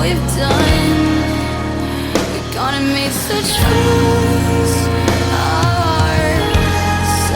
we've done. We're gonna make such fools of ourselves.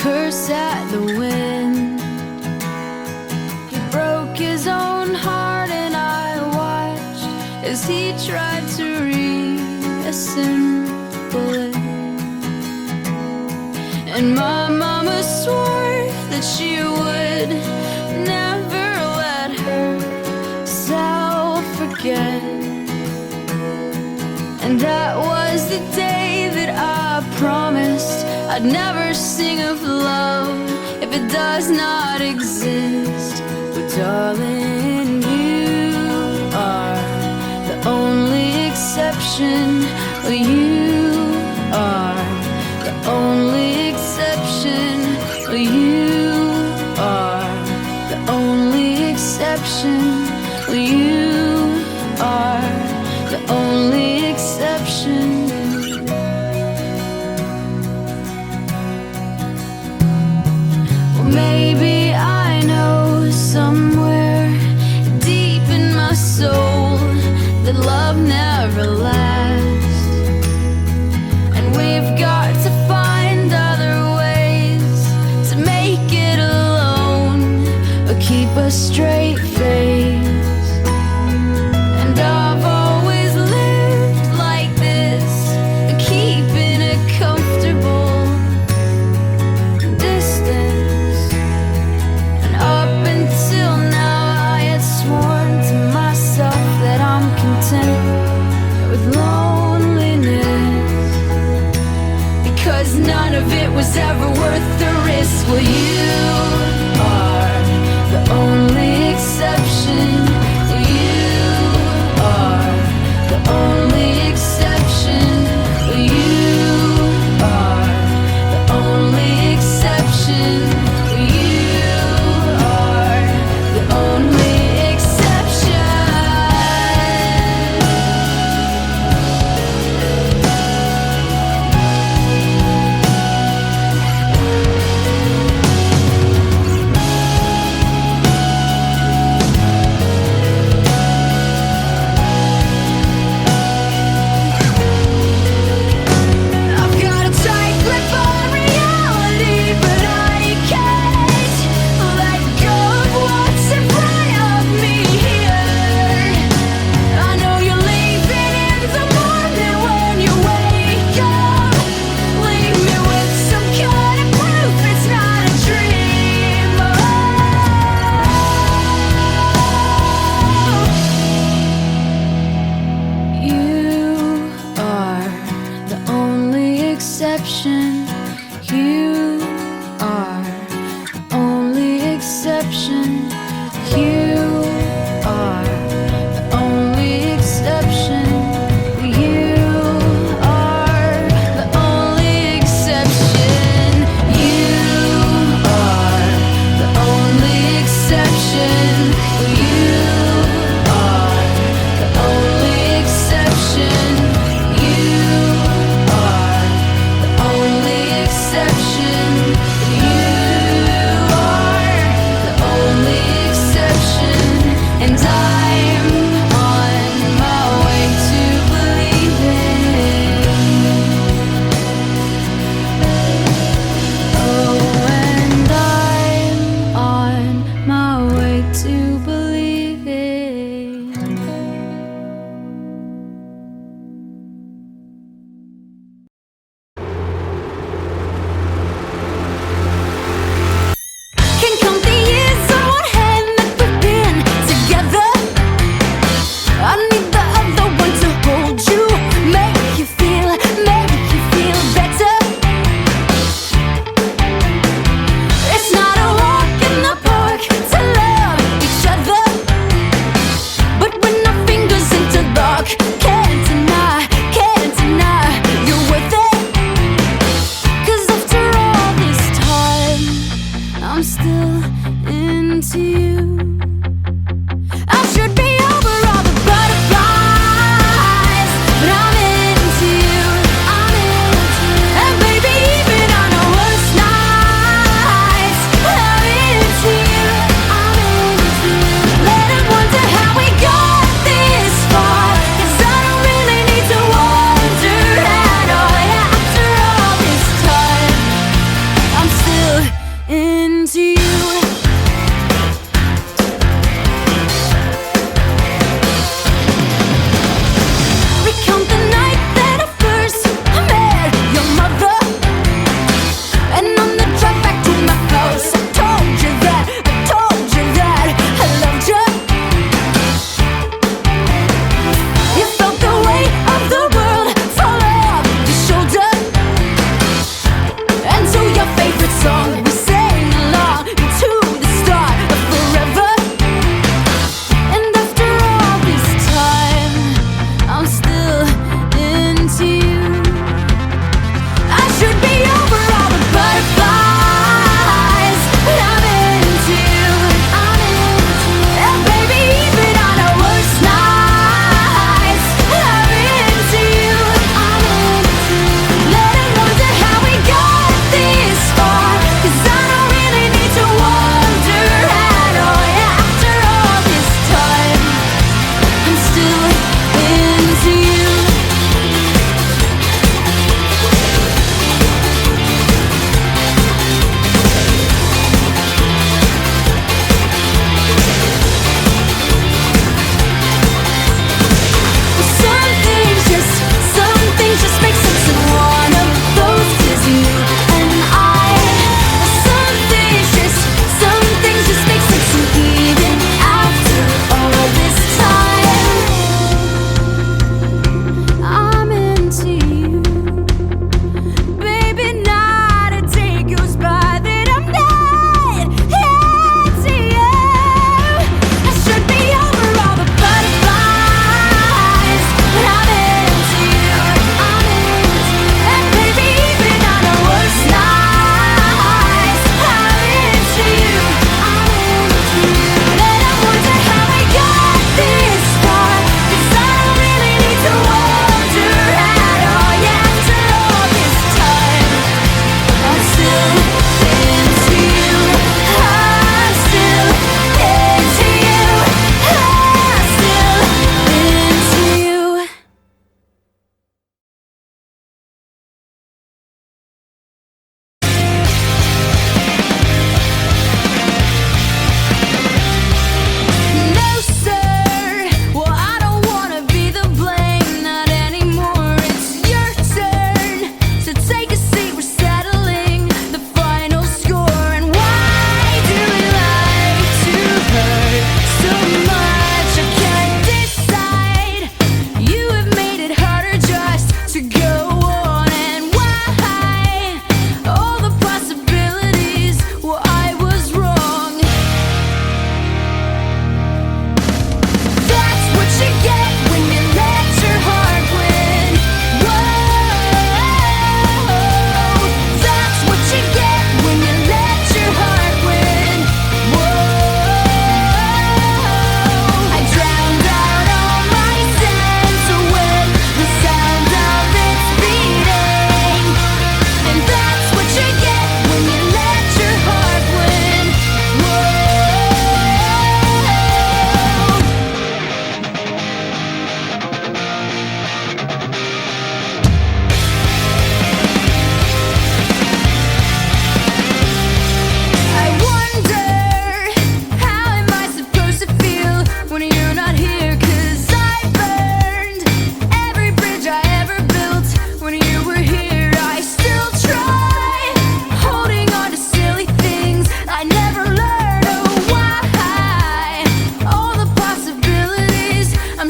curse at the wind. He broke his own heart and I watched as he tried to reassemble it. And my mama swore that she would never let her And that was the day that I promised I'd never sing of love if it does not exist. But darling, you are the only exception. Well, you are the only exception. Well, you are the only exception. Well, you are the only exception. Well, maybe I know somewhere deep in my soul that love never lasts, and we've got to find other ways to make it alone or keep a straight face. And I've always lived like this, keeping a comfortable distance. And up until now I had sworn to myself that I'm content with loneliness, because none of it was ever worth the risk. Well, you are the only exception. You are the only exception. You are the only exception. You are the only exception.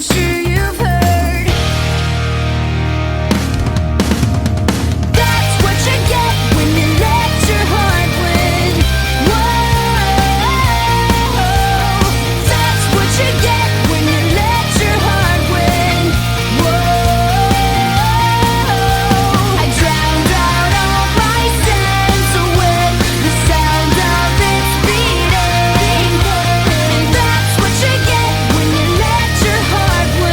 sure you've heard. That's what you get when you let your heart win. Whoa, that's what you get when you let your heart win. Whoa, I drowned out all my sense with the sound of its beating. That's what you get when you let your heart win.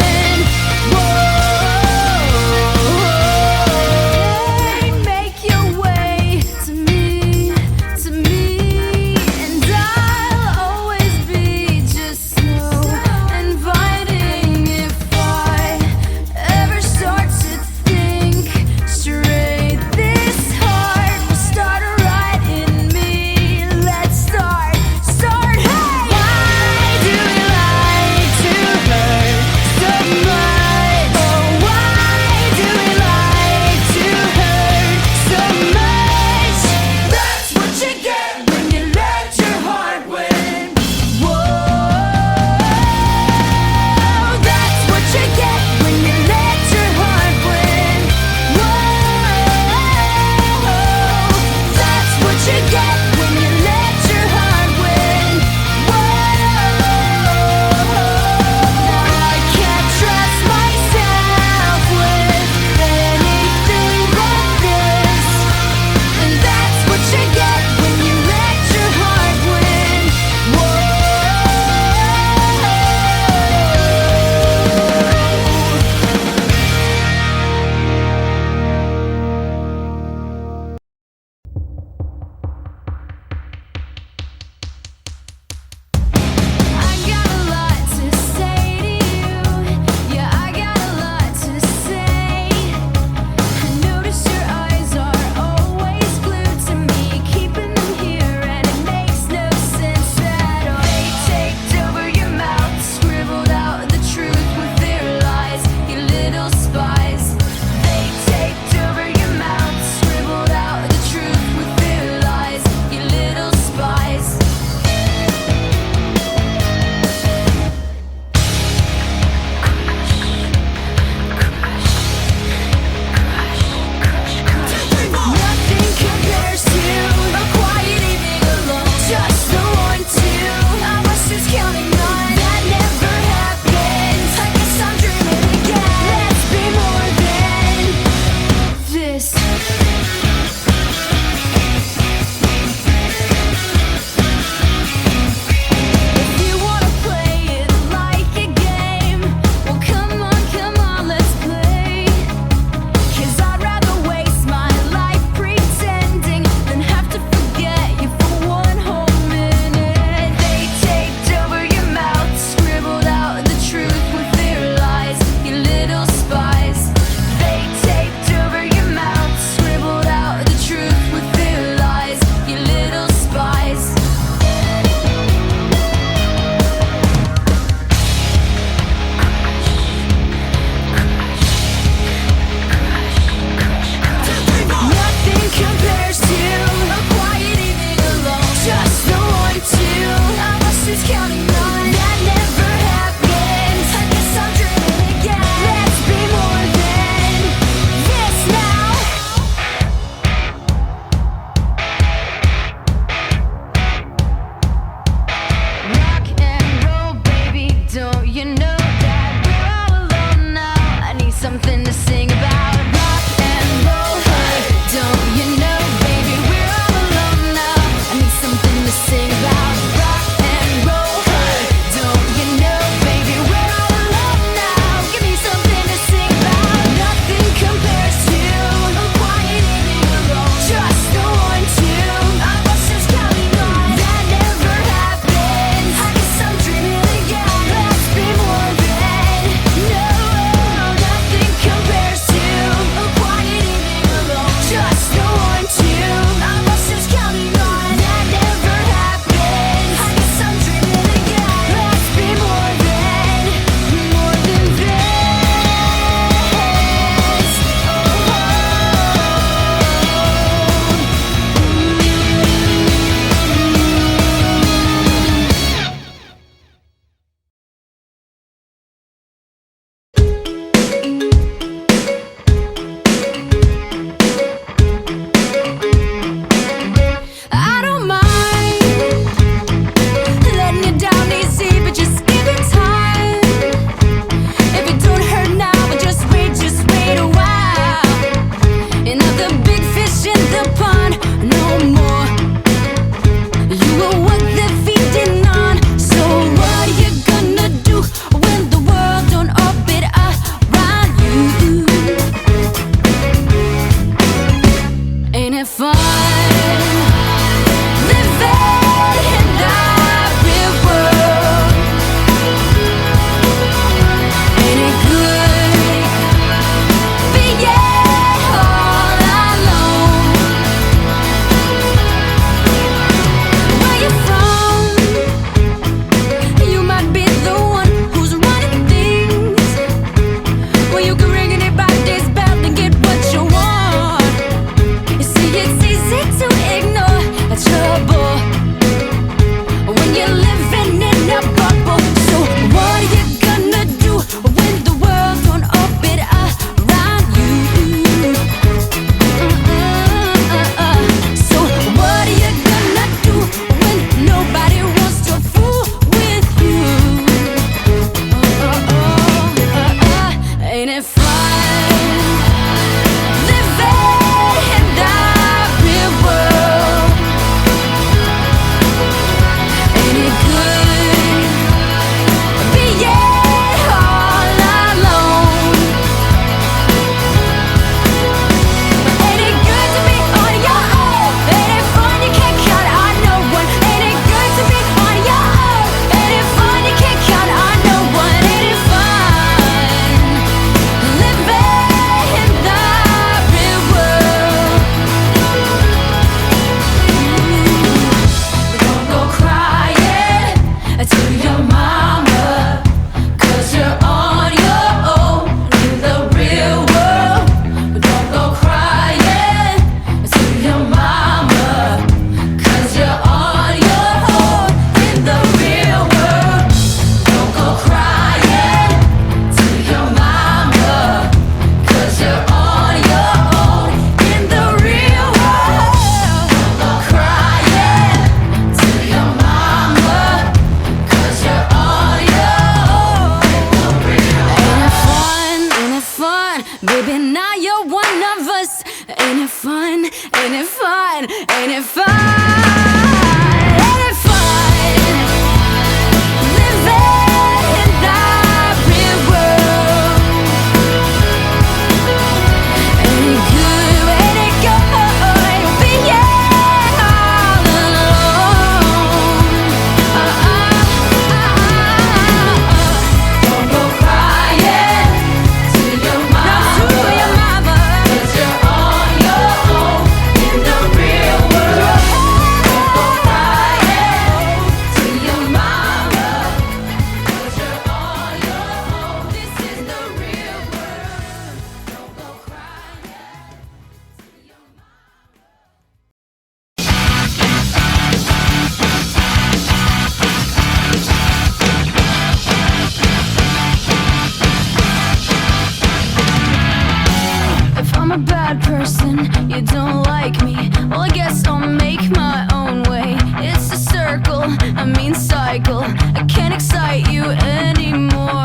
bad person, you don't like me. Well, I guess I'll make my own way. It's a circle, a mean cycle. I can't excite you anymore.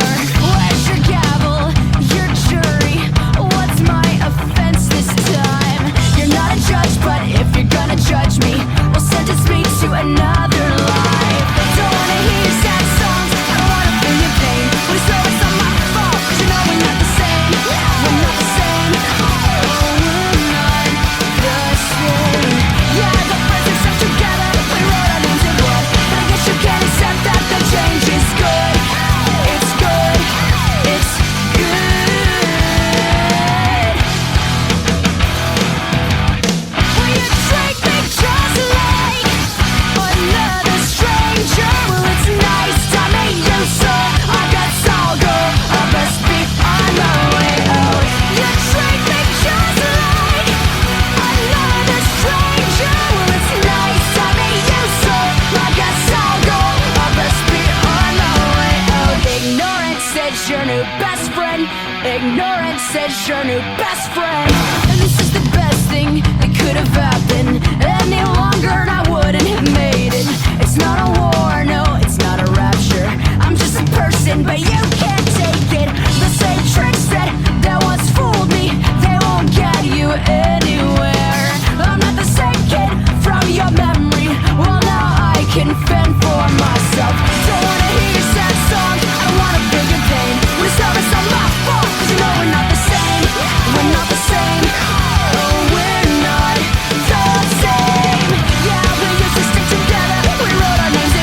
Where's your gavel, your jury? What's my offense this time? You're not a judge, but if you're gonna judge me, well, sentence me to another life. Don't wanna hear your sad songs, I don't wanna feel your pain. But it's always not my fault, 'cause you know we're not the same. We're not the same. Oh, we're not the same. Yeah, the first we stuck together, we wrote our names in blood. But I guess you can't accept that the change is good. It's good. It's good. Will you treat me just like another stranger? Well, it's nice to meet you, so I guess I'll go. I best be on my way out. You treat me just like another stranger. Well, it's nice to meet you, so I guess I'll go. I best be on my way out. Ignorance says your new best friend. Ignorance says your new best friend. And this is the best thing that could have happened. Any longer and I wouldn't have made it. It's not a war, no, it's not a rapture. I'm just a person, but you can't take it. The same tricks that once fooled me, they won't get you anywhere. I'm not the same kid from your memory. Well, now I can fend for myself. Don't wanna hear your sad songs, I don't wanna feel your pain. But it's always not my fault, 'cause you know we're not the same. We're not the same. Oh, we're not the same. Yeah, we used to stick together, we wrote our names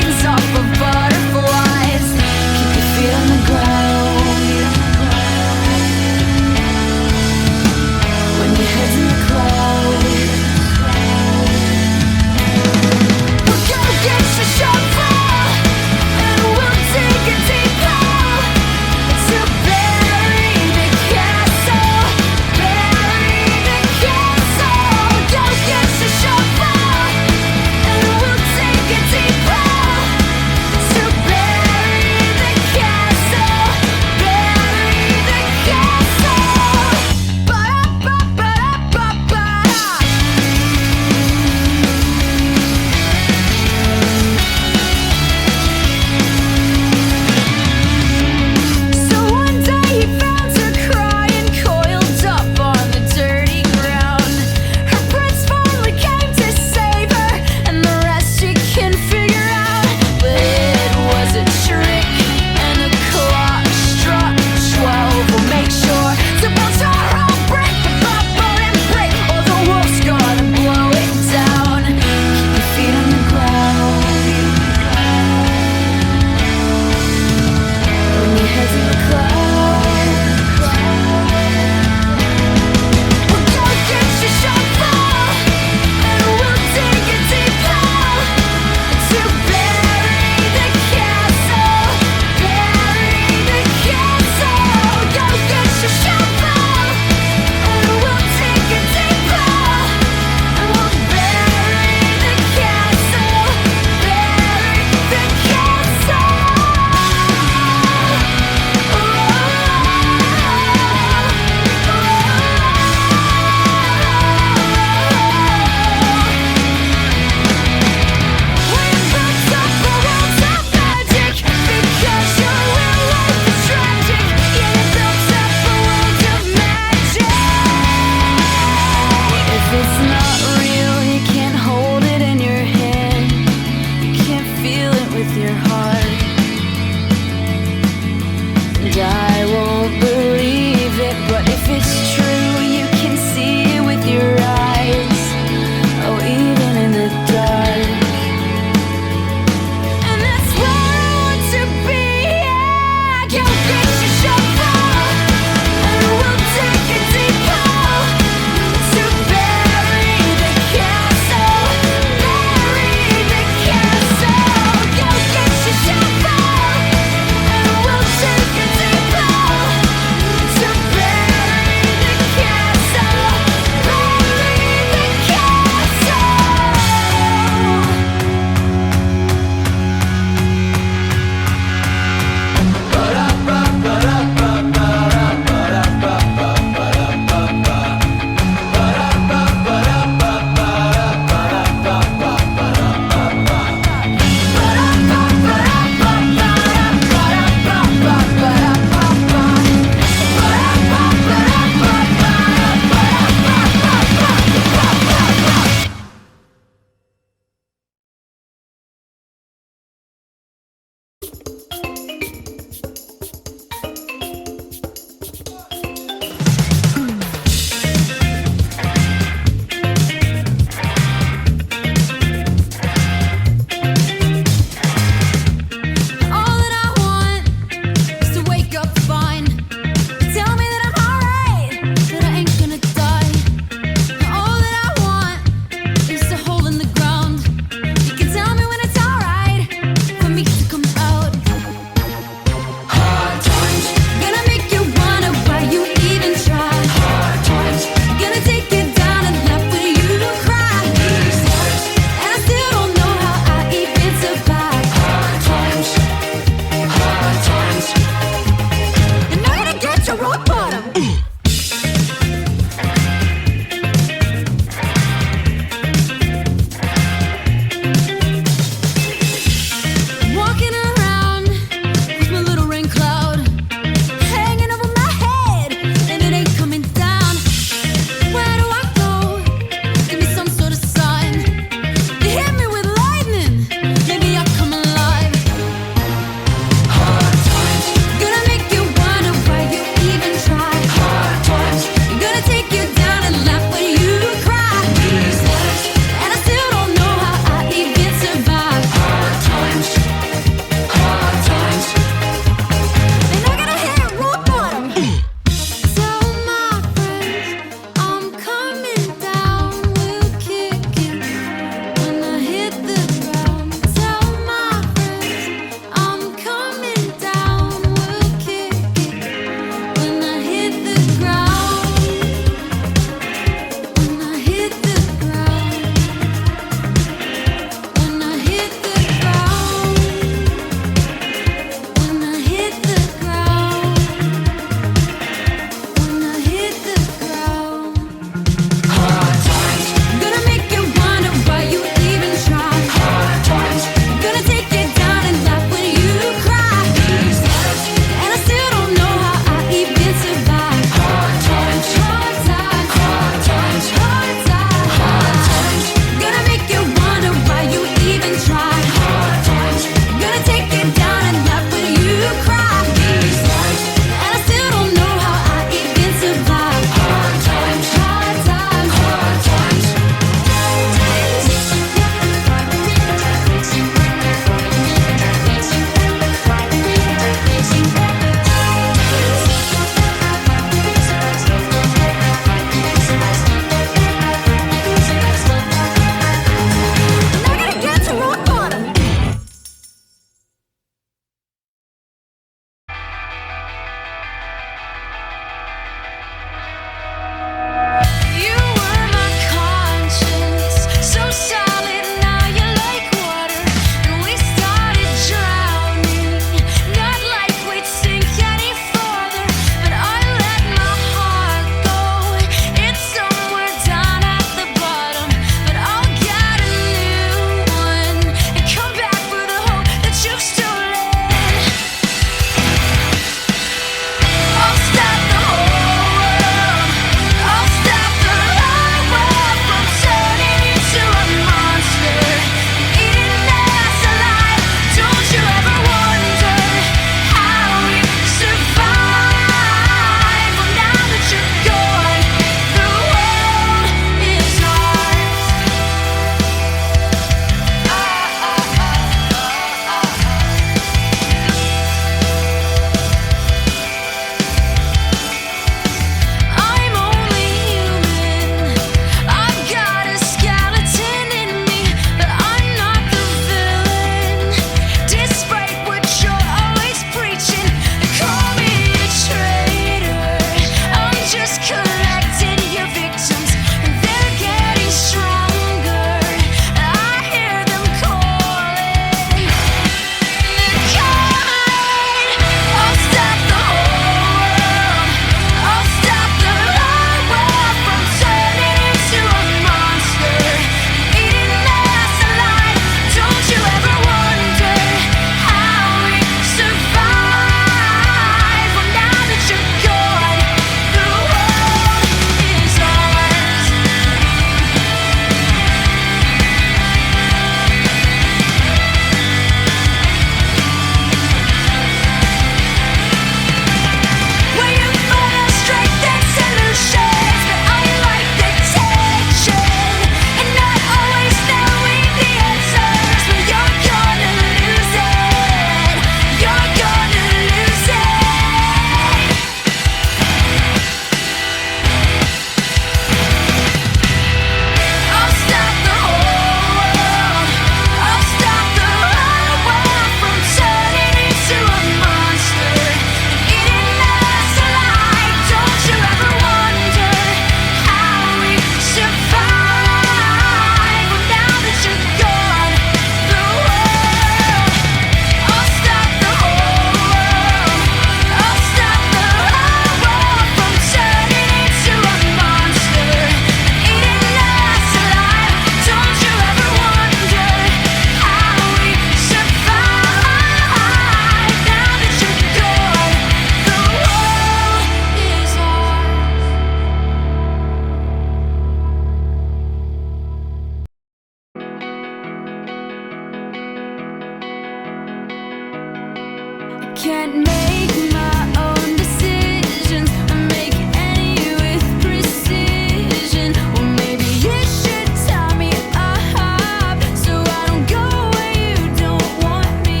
can't make my own decisions or make any with precision. Or maybe you should tie me up so I don't go where you don't want me.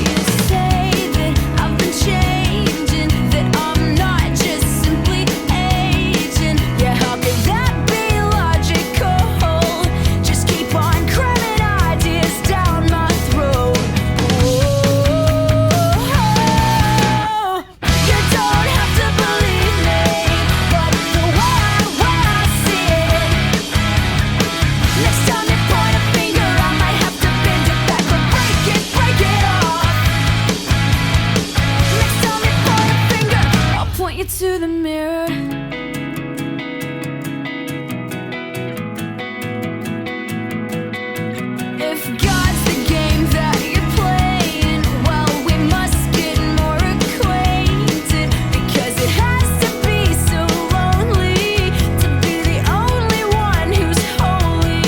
You say that I've been changing, that I'm not just simply aging. Yeah, how could that be logical? Just keep on cramming ideas down my throat. You don't have to believe me, but the way I see it. Next time you point a finger, I might have to bend it back or break it off. Next time you point a finger, I'll point you to the mirror. If God's the game that you're playing, well, we must get more acquainted, because it has to be so lonely to be the only one who's holy.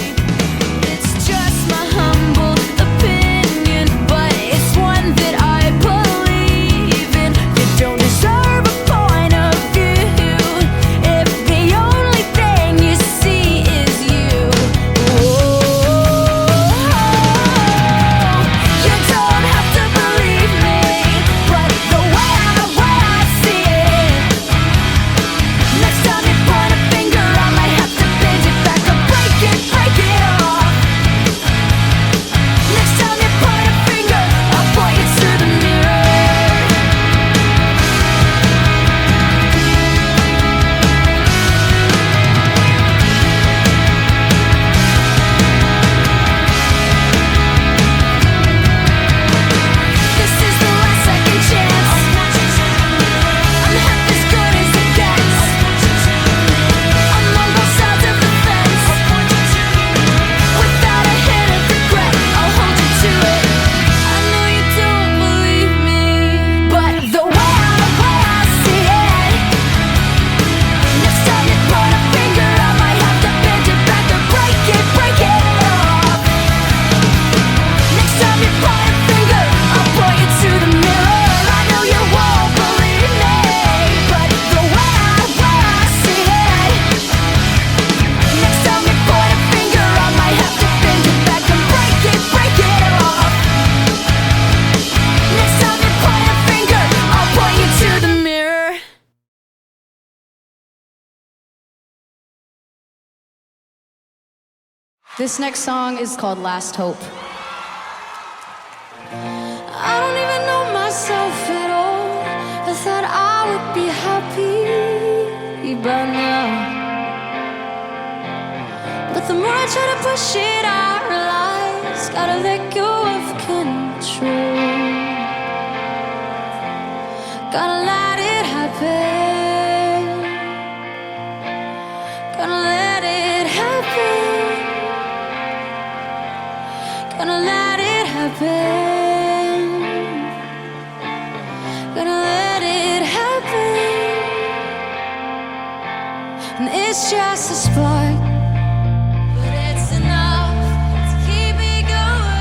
It's just my humble opinion, but it's one that I believe in. You don't deserve a point of view if the only thing you see is you. You don't have to believe me, but the way I see it. Next time you point a finger, I might have to bend it back or break it off. Next time you point a finger, I'll point you to the mirror. This is the last second chance. I'm half as good as it gets. I'm on both sides of the fence. Without a hint of regret, I'll hold you to it. I know you don't believe me, but the way I see it. Next time you point a finger, I might have to bend it back or break it off. Next time you point a finger, I'll point you to the mirror. I know you won't believe me, but the way I see it. Next time you point a finger, I might have to bend it back and break it off. Next time you point a finger, I'll point you to the mirror. This next song is called Last Hope. I don't even know myself at all. I thought I would be happy by now, but the more I try to push it, I realize gotta let go of control. Gotta let it happen. Gotta let it happen. Gonna let it happen. Gonna let it happen. And it's just a spark, but it's enough to keep me going.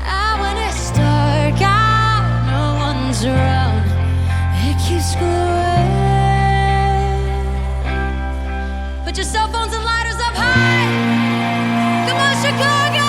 And when it's dark out, no one's around, it keeps glowing. Put your cell phones and lighters up high. Come on, Chicago!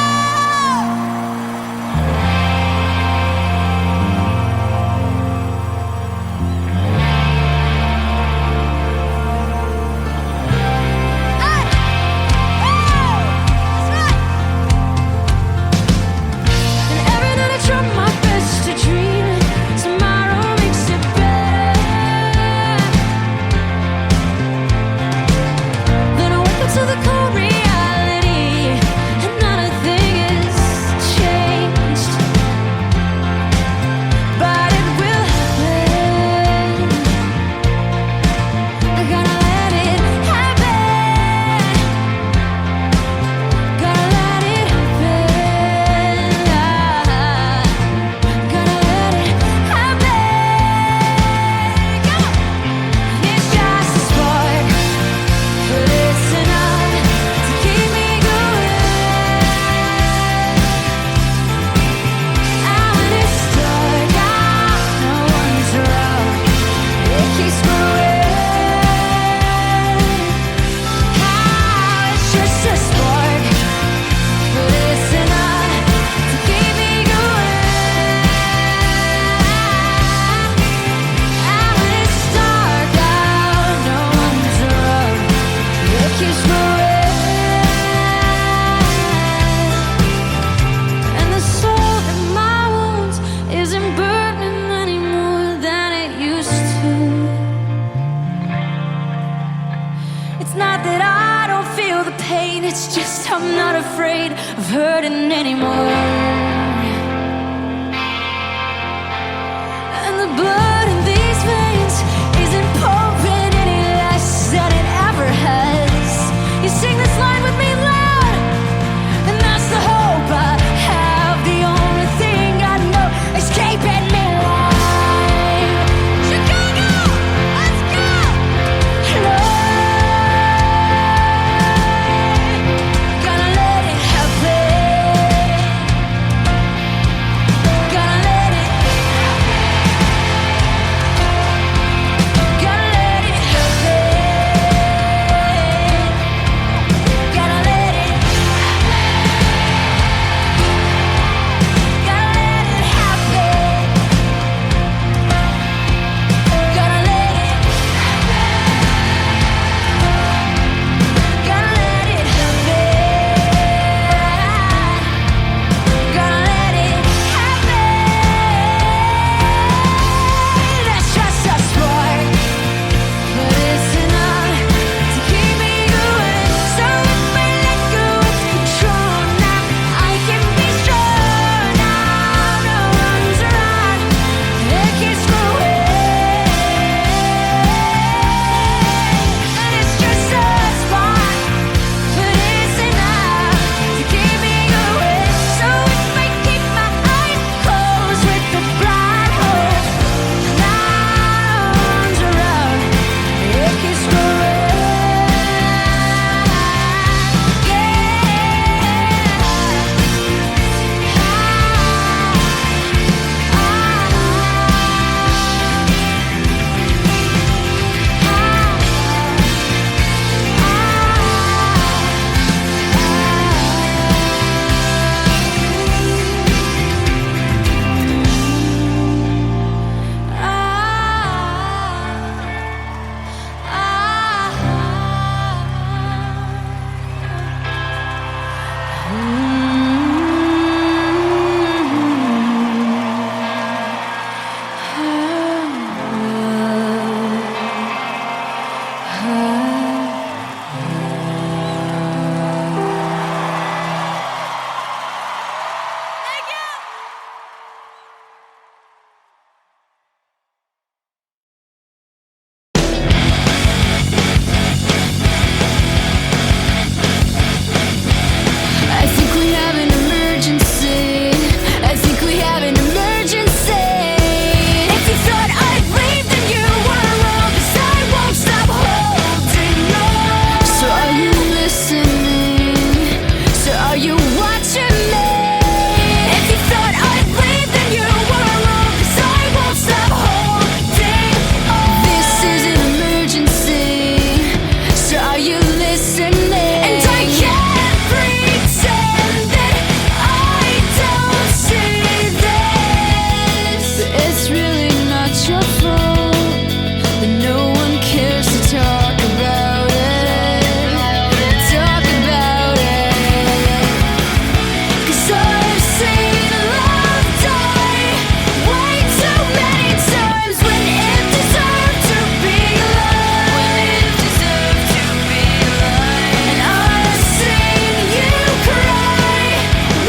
pain. It's just I'm not afraid of hurting anymore. And the blood in these veins isn't pumping any less than it ever has. You sing this line with me loud, and that's the hope I have. The only thing I know is keeping me alive. Chicago, let's go! Gonna let it happen. Gonna let it happen. Gotta let it happen. Gotta let it happen. Gotta let it happen. Gotta let it happen. Gotta let it happen. Gotta let it happen. That's just a spark, but it's enough to keep me going. So if I let go of control now, I can be strong. Now no one's around, it keeps growing. And it's just a spark, but it's enough to keep me going. So if I keep my eyes closed with the blind hope, now no one's around, it keeps growing. I think we have an emergency. I think we have an emergency. If you thought I'd leave, then you were wrong, 'cause I won't stop holding on. So are you listening? So are you watching me? If you thought I'd leave, then you were wrong, 'cause I won't stop holding on. This is an emergency. So are you listening? And I can't pretend that I don't see this. But it's really not your fault that no one cares to talk about it. Talk about it. 'Cause I've seen love die way too many times when it deserved to be alive. And I've seen you cry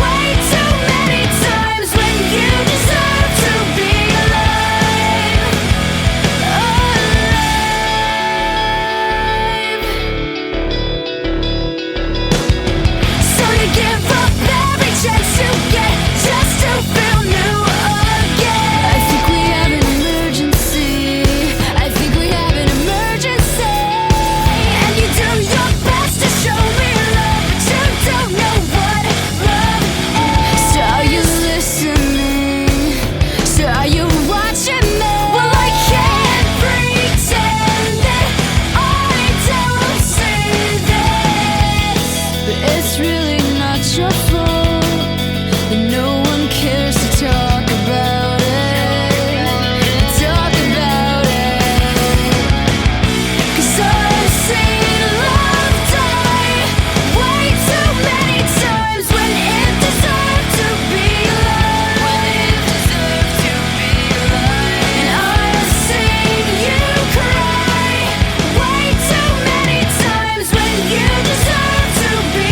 way too many times when you deserve to be alive. So you give up every chance you get just to feel new again. I think we have an emergency. I think we have an emergency. And you do your best to show me love, but you don't know what love is. So are you listening? So are you watching me? Well, I can't pretend that I don't see this. But it's really not your fault that no one cares to talk about it. Talk about it. 'Cause I've seen love die way too many times when it deserved to be alive. And I've seen you cry way too many times when you deserve to be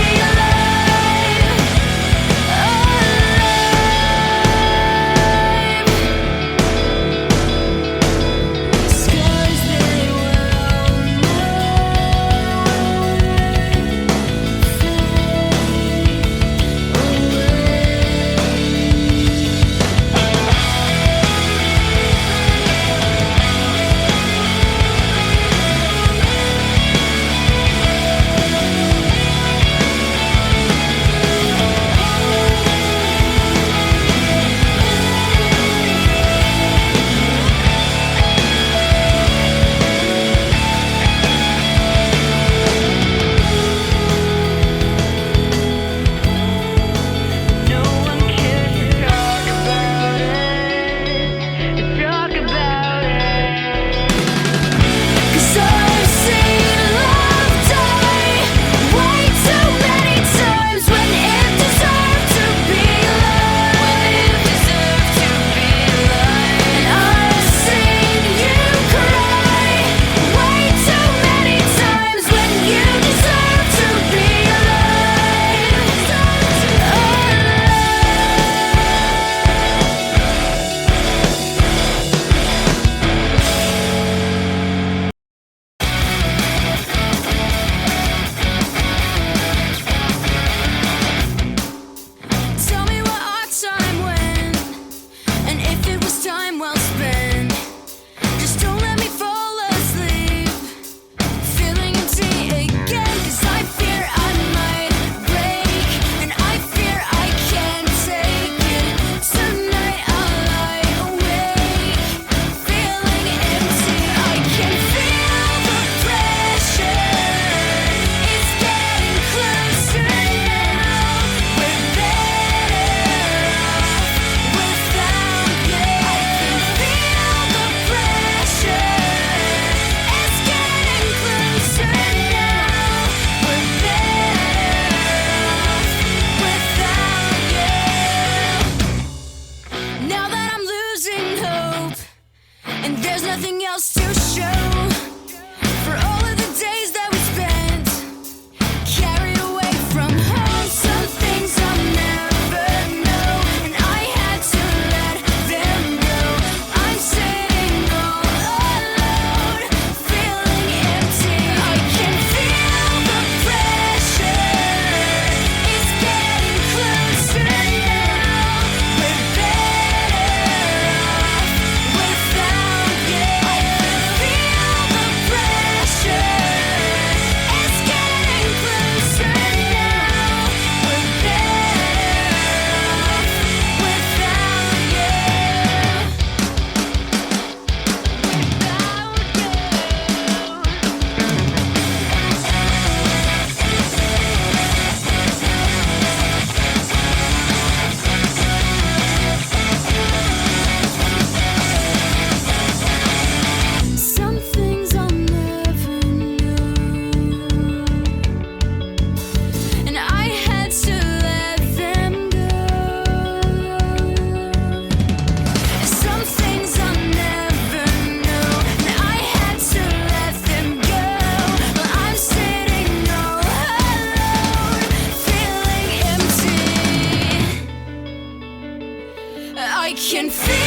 can feel